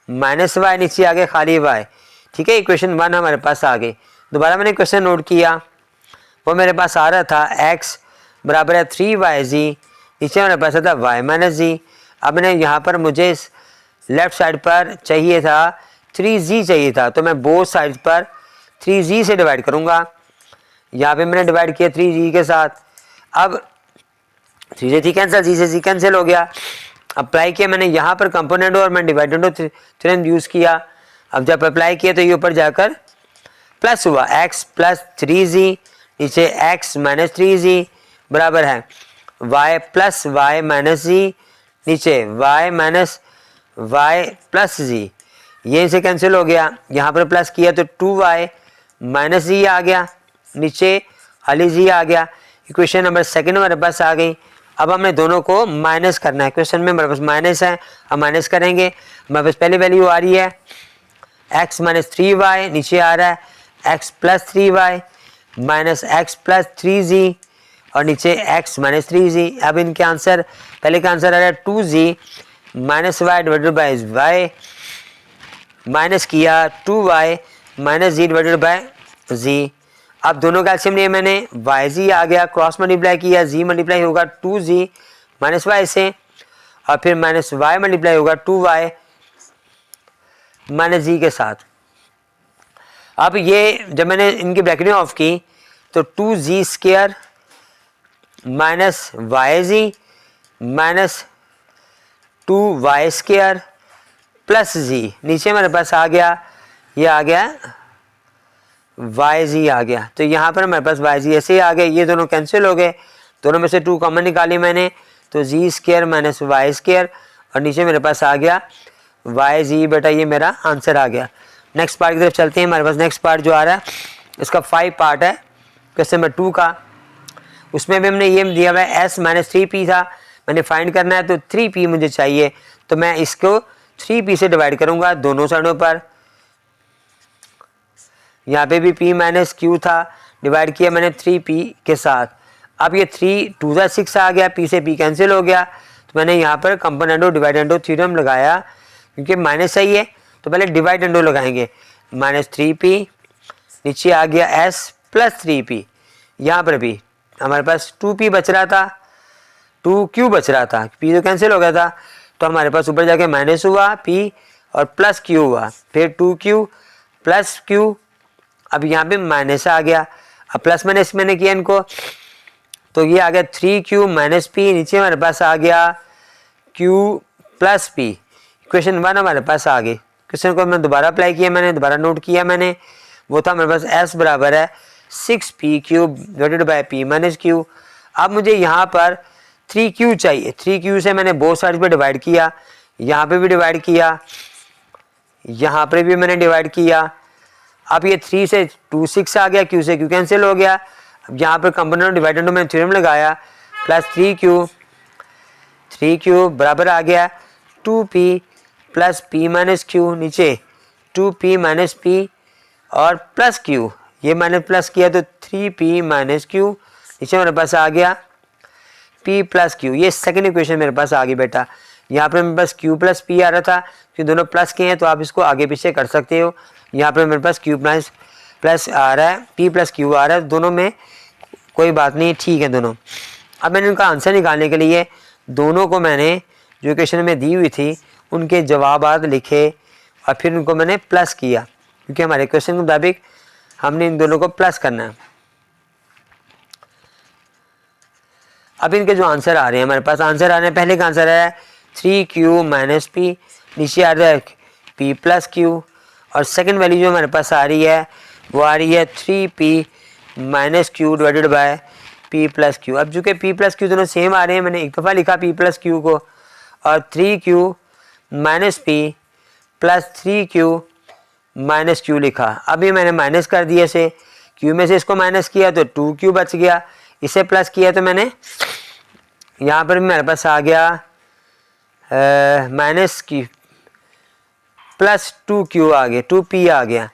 माइनस y, नीचे आ गया खाली y। ठीक है, इक्वेशन 1 हमारे पास आ गई। दोबारा मैंने क्वेश्चन नोट किया, वो मेरे पास आ रहा था x बराबर है 3yz, नीचे मेरे पास आता y माइनस जी। अब मैंने यहाँ पर मुझे लेफ्ट साइड पर चाहिए था 3z चाहिए था, तो मैं बोथ साइड पर 3z से डिवाइड करूँगा। यहाँ पे मैंने डिवाइड किया 3z के साथ, अब 3 से 3 कैंसिल, जी से जी कैंसिल हो गया। अप्लाई किया मैंने यहाँ पर कंपोनेंट और मैं डिवाइडेंडो थ्योरम यूज़ किया। अब जब अप्लाई किया तो ये ऊपर जाकर प्लस हुआ, x प्लस 3z, नीचे x माइनस 3z बराबर है y plus y minus z, नीचे y minus y plus z, ये इसे कैंसिल हो गया। यहाँ पर प्लस किया तो 2y माइनस z आ गया, नीचे खाली z आ गया। इक्वेशन नंबर 2 हमारे पास आ गई। अब हमने दोनों को माइनस करना है, क्वेश्चन में हमारे पास माइनस है, हम माइनस करेंगे। हमारे पास पहली वैल्यू आ रही है x माइनस 3y, नीचे आ रहा है x plus 3y minus x plus 3z, और नीचे x माइनस 3z। अब इनके आंसर, पहले का आंसर आ रहा है 2z minus y divided by y, minus किया 2y minus z divided by z। अब दोनों का एलसीएम लिया मैंने, yz आ गया, क्रॉस मल्टीप्लाई किया, z मल्टीप्लाई होगा 2z माइनस y से, और फिर माइनस y मल्टीप्लाई होगा 2y माइनस z के साथ। अब ये जब मैंने इनकी ब्रैकेटें ऑफ की तो 2z square minus yz minus 2y square plus z, नीचे हमारे पास आ गया, ये आ गया yz आ गया। तो यहाँ पर हमारे पास yz ऐसे ही आ गए, ये दोनों कैंसिल हो गए, दोनों में से 2 कॉमन निकाली मैंने, तो z square minus y square, और नीचे मेरे पास आ गया yz, बेटा ये मेरा आंसर आ गया। नेक्स्ट पार्ट की तरफ चलते हैं। हमारे पास नेक्स्ट पार्ट जो आ रहा है इसका 5 पार्ट है क्वेश्चन नंबर 2 का। उसमें भी हमने ये दिया हुआ है s माइनस 3p था, मैंने फाइंड करना है, तो 3p मुझे चाहिए, तो मैं इसको 3p से डिवाइड करूँगा दोनों साइडों पर। यहाँ पे भी p माइनस q था, डिवाइड किया मैंने 3p के साथ। अब ये 3 2 ज़ा 6 आ गया, p से p कैंसिल हो गया, तो मैंने यहाँ पर कंपोनेंडो डिवाइडेंडो थ्योरम लगाया, क्योंकि माइनस चाहिए तो पहले डिवाइडेंडो लगाएंगे। माइनस 3p, नीचे आ गया s प्लस 3p, यहाँ पर भी हमारे पास 2p बच रहा था, 2q बच रहा था, p तो कैंसिल हो गया था, तो हमारे पास ऊपर जाके माइनस हुआ p और प्लस q हुआ, फिर 2q प्लस q, अब यहाँ पे माइनस आ गया। अब प्लस माइनस मैंने किया इनको, तो ये आ गया 3q माइनस p, नीचे हमारे पास आ गया q प्लस p। इक्वेशन 1 हमारे पास आ गई। क्वेश्चन को मैं दोबारा अप्लाई किया, मैंने दोबारा नोट किया मैंने, वो था हमारे पास s बराबर है 6p cube divided by p minus q। अब मुझे यहाँ पर 3q चाहिए, 3q से मैंने बोथ साइड पे डिवाइड किया, यहाँ पे भी डिवाइड किया, यहाँ पर भी मैंने डिवाइड किया। अब ये 3 से 2 6 आ गया, q से q कैंसिल हो गया। अब यहाँ पर कंपोनेंट डिवाइडेंडो मैंने थ्योरम लगाया, प्लस 3q बराबर आ गया 2p plus p minus q, नीचे 2p माइनस p और प्लस q, ये मैंने प्लस किया तो 3p माइनस q, नीचे मेरे पास आ गया p प्लस q। ये सेकेंड इक्वेशन मेरे पास आ गई बेटा। यहाँ पर मेरे पास q प्लस p आ रहा था, कि दोनों प्लस के हैं तो आप इसको आगे पीछे कर सकते हो। यहाँ पर मेरे पास q प्लस आ रहा है, p प्लस q आ रहा है, दोनों में कोई बात नहीं, ठीक है दोनों। अब मैंने उनका आंसर निकालने के लिए दोनों को मैंने जो इक्वेशन में दी हुई थी उनके जवाबात लिखे और फिर उनको मैंने प्लस किया, क्योंकि हमारे क्वेश्चन के मुताबिक हमने इन दोनों को प्लस करना है। अब इनके जो आंसर आ रहे हैं, हमारे पास आंसर आ रहे हैं, पहले का आंसर है 3q माइनस पी, नीचे आ रहा है p प्लस क्यू, और सेकंड वैल्यू जो हमारे पास आ रही है वो आ रही है 3p minus Q divided by p plus Q. अब चूँकि p प्लस क्यू दोनों सेम आ रहे हैं, मैंने एक दफ़ा लिखा p प्लस क्यू को, और 3q minus p plus 3q minus Q लिखा। अब ये मैंने माइनस कर दिया इसे, q में से इसको माइनस किया तो 2q बच गया, इसे प्लस किया तो मैंने यहाँ पर भी मेरे पास आ गया माइनस क्यू प्लस 2q आ गया, 2p आ गया,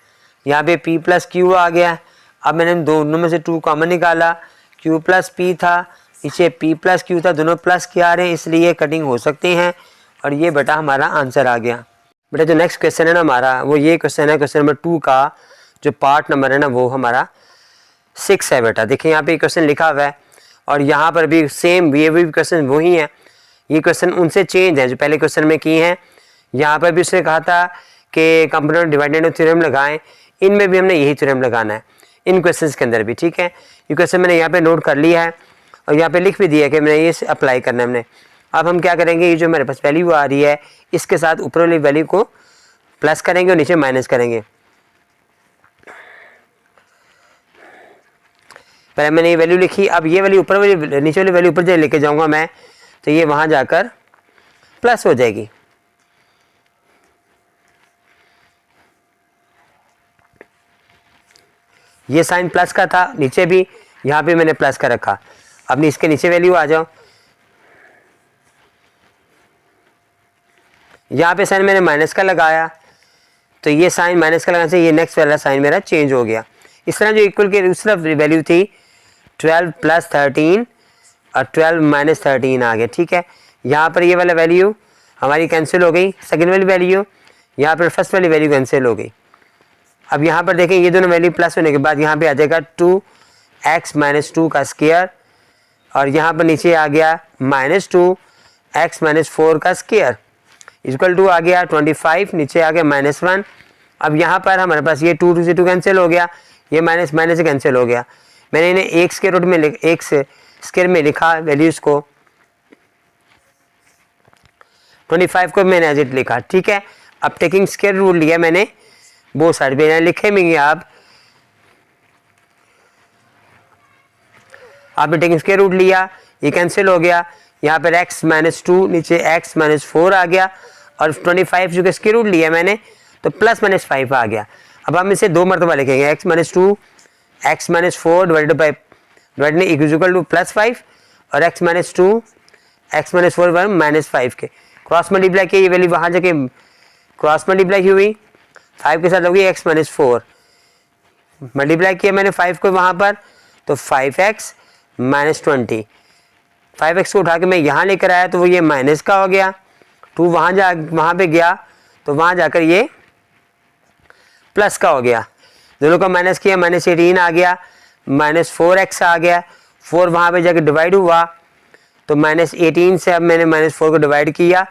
यहाँ पे p प्लस q आ गया। अब मैंने दोनों में से 2 कॉमन निकाला, q प्लस p था, इसे p प्लस q था, दोनों प्लस के आ रहे हैं इसलिए कटिंग हो सकते हैं, और ये बेटा हमारा आंसर आ गया। बेटा जो नेक्स्ट क्वेश्चन है ना हमारा, वो ये क्वेश्चन है, क्वेश्चन नंबर 2 का जो पार्ट नंबर है ना वो हमारा 6 है बेटा। देखिए यहाँ पे क्वेश्चन लिखा हुआ है, और यहाँ पर भी सेम ये भी क्वेश्चन वही है, ये क्वेश्चन उनसे चेंज है जो पहले क्वेश्चन में किए हैं। यहाँ पर भी उसने कहा था कि कंपोनेंट डिवाइडेड थ्योरम लगाएं, इनमें भी हमने यही थ्योरम लगाना है इन क्वेश्चंस के अंदर भी, ठीक है। ये क्वेश्चन मैंने यहाँ पे नोट कर लिया है और यहाँ पे लिख भी दिया है कि मैंने ये अप्लाई करना है हमने। अब हम क्या करेंगे, ये जो मेरे पास वैल्यू आ रही है इसके साथ ऊपर वाली वैल्यू को प्लस करेंगे और नीचे माइनस करेंगे। पहले मैंने ये वैल्यू लिखी, अब ये वैल्यू ऊपर वाली नीचे वाली वैल्यू ऊपर लेके जाऊंगा मैं, तो ये वहाँ जाकर प्लस हो जाएगी। ये साइन प्लस का था, नीचे भी यहाँ पे मैंने प्लस का रखा। अब इसके नीचे वैल्यू आ जाओ, यहाँ पे साइन मैंने माइनस का लगाया, तो ये साइन माइनस का लगाने से ये नेक्स्ट वाला साइन मेरा चेंज हो गया। इस तरह जो इक्वल के दूसरा वैल्यू थी 12 प्लस 13 और 12 माइनस 13 आ गया, ठीक है। यहाँ पर ये वाला वैल्यू हमारी कैंसिल हो गई, सेकेंड वाली वैल्यू, यहाँ पर फर्स्ट वाली वैल्यू कैंसिल हो गई। अब यहाँ पर देखें ये दोनों वैल्यू प्लस होने के बाद यहाँ पे आ जाएगा 2x माइनस 2 का स्क्वायर, और यहाँ पर नीचे आ गया माइनस 2x माइनस 4 का स्क्वायर इक्वल टू आ गया 25, नीचे आ गया -1। अब यहाँ पर हमारे पास ये 2 से 2 कैंसिल हो गया, ये माइनस माइनस से कैंसिल हो गया। मैंने इन्हें एक स्क्वायर रूट में एक से स्क्वायर में लिखा वैल्यूज़ को, 25 को मैंने एज इट लिखा, ठीक है। अब टेकिंग स्क्वायर रूट लिया मैंने, वो साइड पे लिखे में आप आपने टेकिंग स्क्वायर रूट लिया, ये कैंसिल हो गया, यहाँ पर x माइनस 2 नीचे x माइनस 4 आ गया, और 25 जो कि स्क्वायर रूट लिया मैंने तो प्लस माइनस 5 आ गया। अब हम इसे दो मरतबा लिखेंगे, x minus 2 x minus 4 divided by equal two plus 5, और x minus 2 x minus 4 minus 5 के क्रॉस मल्टीप्लाई किया, ये वैल्यू वहाँ जाके क्रॉस मल्टीप्लाई हुई, 5 के साथ होगी x माइनस 4, मल्टीप्लाई किया मैंने 5 को वहाँ पर, तो 5x माइनस 20, 5x को उठा के मैं यहाँ लेकर आया तो वो ये माइनस का हो गया, 2 वहाँ पे गया तो वहाँ जाकर ये प्लस का हो गया, दोनों का माइनस किया, माइनस 18 आ गया, माइनस 4x आ गया, 4 वहाँ पे जाकर डिवाइड हुआ तो माइनस 18 से अब मैंने माइनस 4 को डिवाइड किया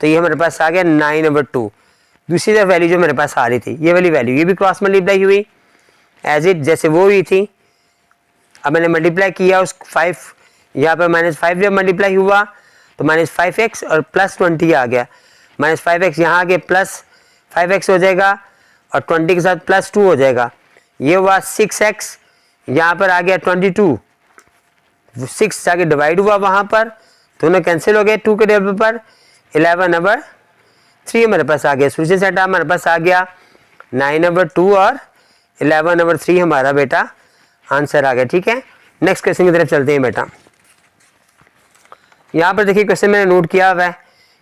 तो ये हमारे पास आ गया 9/2। दूसरी तरफ वैल्यू जो मेरे पास आ रही थी ये वाली वैल्यू, ये भी क्रॉस मल्टीप्लाई हुई एज इट जैसे वो हुई थी। अब मैंने मल्टीप्लाई किया उस 5, यहाँ पर -5 जब मल्टीप्लाई हुआ तो -5x और प्लस 20 आ गया, -5x यहाँ आगे प्लस 5x हो जाएगा और 20 के साथ प्लस 2 हो जाएगा, ये हुआ 6x, यहाँ पर आ गया 22, 6 जाके डिवाइड हुआ वहाँ पर, दोनों कैंसिल हो गए 2 के टेबल पर, 11/3 हमारे पास आ गया, सूची सेट हमारे पास आ गया 9/2 और 11/3 हमारा बेटा आंसर आ गया, ठीक है। नेक्स्ट क्वेश्चन की तरफ चलते हैं बेटा। यहाँ पर देखिए क्वेश्चन मैंने नोट किया हुआ है,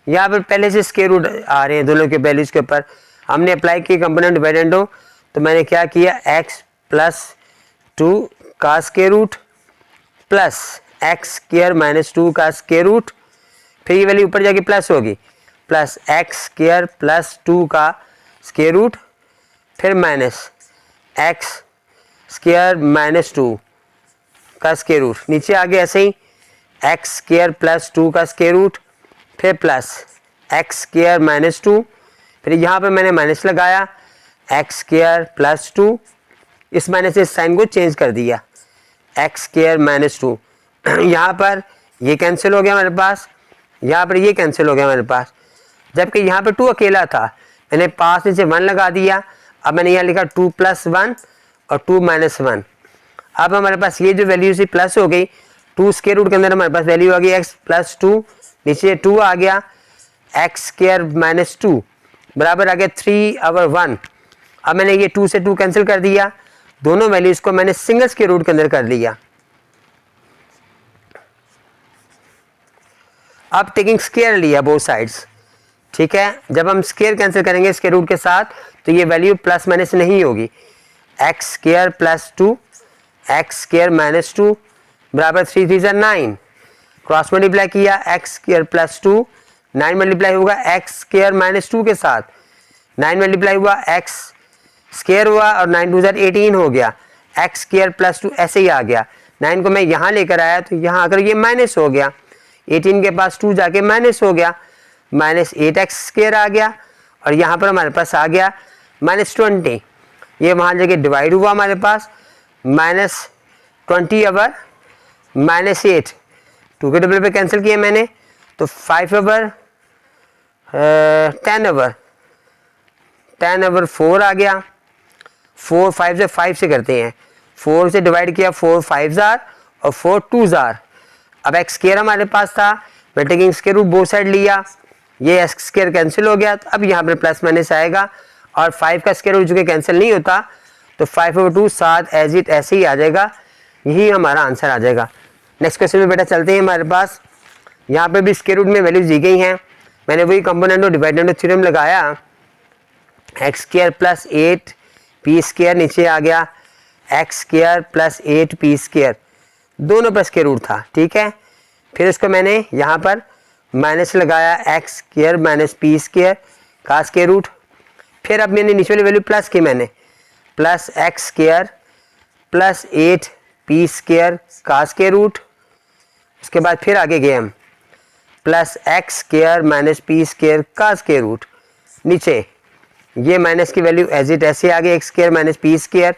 यहाँ पर पहले से स्क्वायर रूट आ रहे हैं दोनों के वैल्यूज के ऊपर, हमने अप्लाई किया कंपोनेंट डिवाइडेंडो, तो मैंने क्या किया x प्लस 2 का square root plus X square minus 2 का स्क्वायर रूट, फिर ये वैल्यू ऊपर जाके प्लस होगी, प्लस एक्स स्क्वायर प्लस 2 का स्क्वायर रूट, फिर माइनस एक्स स्क्वायर माइनस 2 का स्क्वायर रूट, नीचे आ गया ऐसे ही एक्स स्क्वायर प्लस 2 का स्क्वायर रूट, फिर प्लस एक्स स्क्वायर माइनस 2, फिर यहाँ पर मैंने माइनस लगाया एक्स स्क्वायर प्लस 2, इस माइनस से साइन को चेंज कर दिया एक्स स्क्वायर माइनस 2। यहाँ पर ये कैंसिल हो गया हमारे पास, यहाँ पर ये कैंसिल हो गया हमारे पास, जबकि यहाँ पर 2 अकेला था, मैंने पास में से 1 लगा दिया। अब मैंने यहाँ लिखा 2 + 1 और 2 - 1। अब हमारे पास ये जो वैल्यू सी प्लस हो गई, 2 स्क्वायर रूट के अंदर हमारे पास वैल्यू आ गई x + 2, नीचे 2 आ गया, एक्स स्क्वायर माइनस 2 बराबर आ गया 3/1। अब मैंने ये 2 से 2 कैंसिल कर दिया, दोनों वैल्यूज को मैंने सिंगल स्क्वायर रूट के अंदर कर लिया। अब टेकिंग स्क्वायर लिया बोथ साइड्स, ठीक है। जब हम स्क्वायर कैंसिल करेंगे स्क्वायर रूट के साथ तो ये वैल्यू प्लस माइनस नहीं होगी, x square plus 2 x square minus 2 बराबर 3 3 9, क्रॉस मल्टीप्लाई किया एक्स स्क्वायर प्लस 2, 9 मल्टीप्लाई होगा एक्स स्क्वायर माइनस 2 के साथ, 9 मल्टीप्लाई हुआ एक्स स्क्वायर हुआ और 9 2 18 हो गया, एक्स स्क्वायर प्लस 2 ऐसे ही आ गया। 9 को मैं यहाँ लेकर आया तो यहाँ आकर ये माइनस हो गया, 18 के पास 2 जाके माइनस हो गया, -8x स्क्वायर आ गया, और यहाँ पर हमारे पास आ गया -20, ये वहाँ जगह डिवाइड हुआ हमारे पास -20 ओवर -8, 2 के डबल पे कैंसिल किया मैंने तो 5 ओवर 10 ओवर 4 आ गया। 4 5 से 5 से करते हैं, 4 से डिवाइड किया 4 5 जार और 4 2 जार। अब एक्स स्क्वायर हमारे पास था, मैं taking square root both side लिया, ये एक्स स्क्वायर कैंसिल हो गया, तो अब यहाँ पर प्लस माइनस आएगा और 5 का स्क्वायर रूट चूँकि कैंसिल नहीं होता तो 5/2 7 एज इट ऐसे ही आ जाएगा, यही हमारा आंसर आ जाएगा। नेक्स्ट क्वेश्चन में बेटा चलते हैं, हमारे पास यहाँ पे भी स्क्वायर रूट में वैल्यूज दी गई हैं, मैंने वही कंपोनेंट और डिवाइडेंड थ्योरम लगाया, x square plus 8 P square नीचे आ गया, x square plus 8 P square, दोनों पर स्क्वायर रूट था, ठीक है। फिर इसको मैंने यहाँ पर माइनस लगाया x square minus P square का स्क्वायर रूट, फिर अब मैंने नीचे वाली वैल्यू प्लस की, मैंने plus X square plus 8 P square का स्क्वायर रूट, उसके बाद फिर आगे गए हम plus X square minus P square का स्क्वायर रूट, नीचे ये माइनस की वैल्यू एज इट ऐसे आ गई x square minus P square,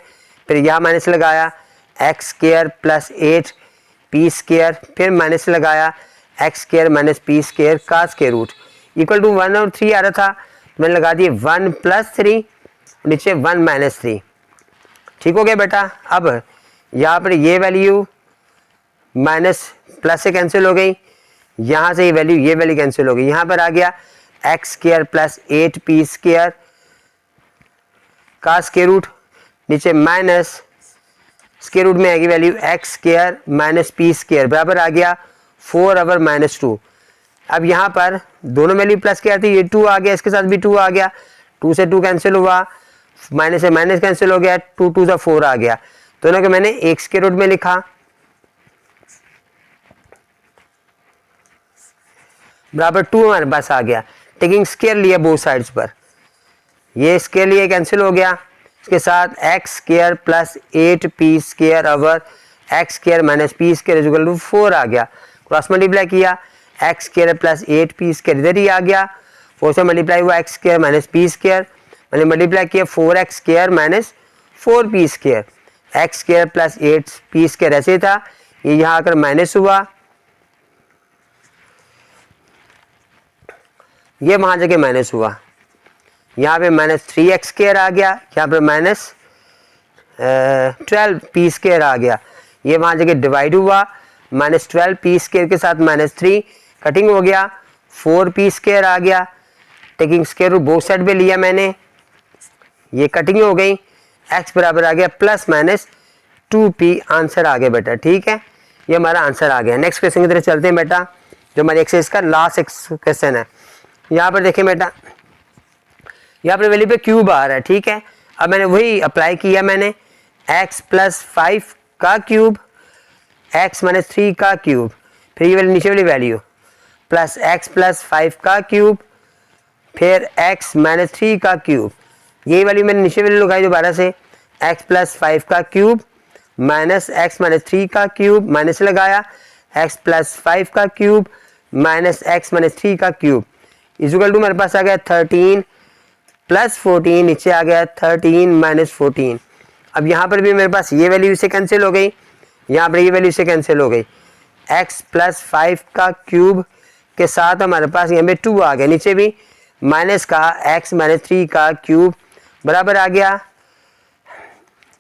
फिर यहाँ माइनस लगाया x square plus 8 P square, फिर माइनस लगाया x square minus P square का स्क्वायर रूट इक्वल टू 1 और 3 आ रहा था, मैंने लगा दिए 1 + 3 नीचे 1 - 3, ठीक हो गया बेटा। अब यहाँ पर ये वैल्यू माइनस प्लस से कैंसिल हो गई, यहाँ से ये वैल्यू कैंसिल हो गई, यहाँ पर आ गया x square plus 8 P square का स्क्वायर रूट, नीचे माइनस स्क्वायर रूट में आएगी value x square minus P square बराबर आ गया 4/-2। अब यहाँ पर दोनों वैल्यू प्लस क्या थी, ये 2 आ गया, इसके साथ भी 2 आ गया, 2 से 2 कैंसिल हुआ, माइनस से माइनस कैंसिल हो गया, 2 2 = 4 आ गया, दोनों को मैंने एक स्क्वायर रूट में लिखा, बराबर 2 हमारे पास आ गया। टेकिंग स्क्वायर लिया बोथ साइड्स पर, ये स्क्वायर लिया कैंसिल हो गया, इसके साथ X square plus 8 P square over X square minus P square equal to 4 आ गया, क्रॉस मल्टीप्लाई किया X square plus 8 P square इधर ही आ गया, 4 से मल्टीप्लाई हुआ X square minus P square, मैंने मल्टीप्लाई किया 4x square minus 4p square, X square plus 8 P square ऐसे था, ये यहाँ आकर माइनस हुआ, ये वहाँ जगह माइनस हुआ, यहाँ पे -3x स्क्वायर आ गया, यहाँ पर -12p स्क्वायर आ गया, ये वहाँ जगह डिवाइड हुआ, -12p स्क्वायर के साथ -3 कटिंग हो गया, 4p स्क्वायर आ गया, taking square root both side पे लिया मैंने, ये कटिंग हो गई, x बराबर आ गया +-2p, आंसर आ गया बेटा, ठीक है, ये हमारा आंसर आ गया। नेक्स्ट क्वेश्चन की तरफ चलते हैं बेटा, जो हमारे एक्सरसाइज का लास्ट क्वेश्चन है। यहाँ पर देखें बेटा, यहाँ पर वैल्यू पे क्यूब आ रहा है, ठीक है, अब मैंने वही अप्लाई किया, मैंने x + 5 का क्यूब x - 3 का क्यूब, फिर ये वाली नीचे वाली वैल्यू प्लस x + 5 का क्यूब, फिर x - 3 का क्यूब, यही वैल्यू मैंने नीचे वैल्यू लगाई दोबारा से, x + 5 का क्यूब माइनस x - 3 का क्यूब, माइनस लगाया x + 5 का क्यूब माइनस x - 3 का क्यूब, इक्वल टू मेरे पास आ गया 13 प्लस 14, नीचे आ गया 13 माइनस 14। अब यहाँ पर भी मेरे पास ये वैल्यू से कैंसिल हो गई, यहाँ पर ये वैल्यू से कैंसिल हो गई। x प्लस 5 का क्यूब के साथ हमारे पास यहाँ पे 2 आ गया, नीचे भी माइनस का x माइनस 3 का क्यूब बराबर आ गया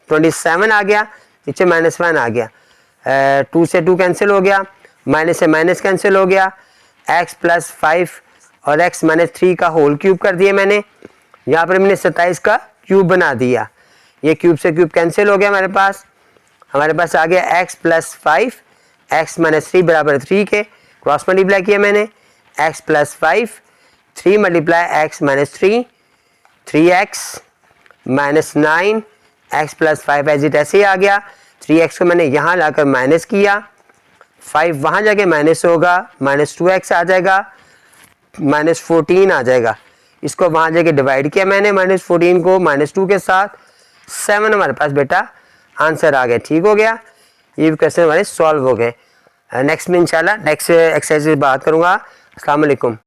27 आ गया, नीचे -1 आ गया। 2 से 2 कैंसिल हो गया, माइनस से माइनस कैंसिल हो गया। x प्लस 5 और x माइनस 3 का होल क्यूब कर दिया मैंने, यहाँ पर मैंने 27 का क्यूब बना दिया। ये क्यूब से क्यूब कैंसिल हो गया, हमारे पास आ गया x प्लस 5 x माइनस 3 बराबर 3 के, क्रॉस मल्टीप्लाई किया मैंने, x plus 5 3 multiply x minus 3 3x minus 9 x plus 5 as it ऐसे ही आ गया। 3x को मैंने यहाँ लाकर माइनस किया, 5 वहाँ जाके माइनस होगा, -2x आ जाएगा, -14 आ जाएगा। इसको वहाँ जाके डिवाइड किया मैंने -14 को -2 के साथ, 7 हमारे पास बेटा आंसर आ गया। ठीक हो गया, ये भी क्वेश्चन हमारे सॉल्व हो गए। नेक्स्ट में इंशाल्लाह नेक्स्ट एक्सरसाइज बात करूँगा। अस्सलाम वालेकुम।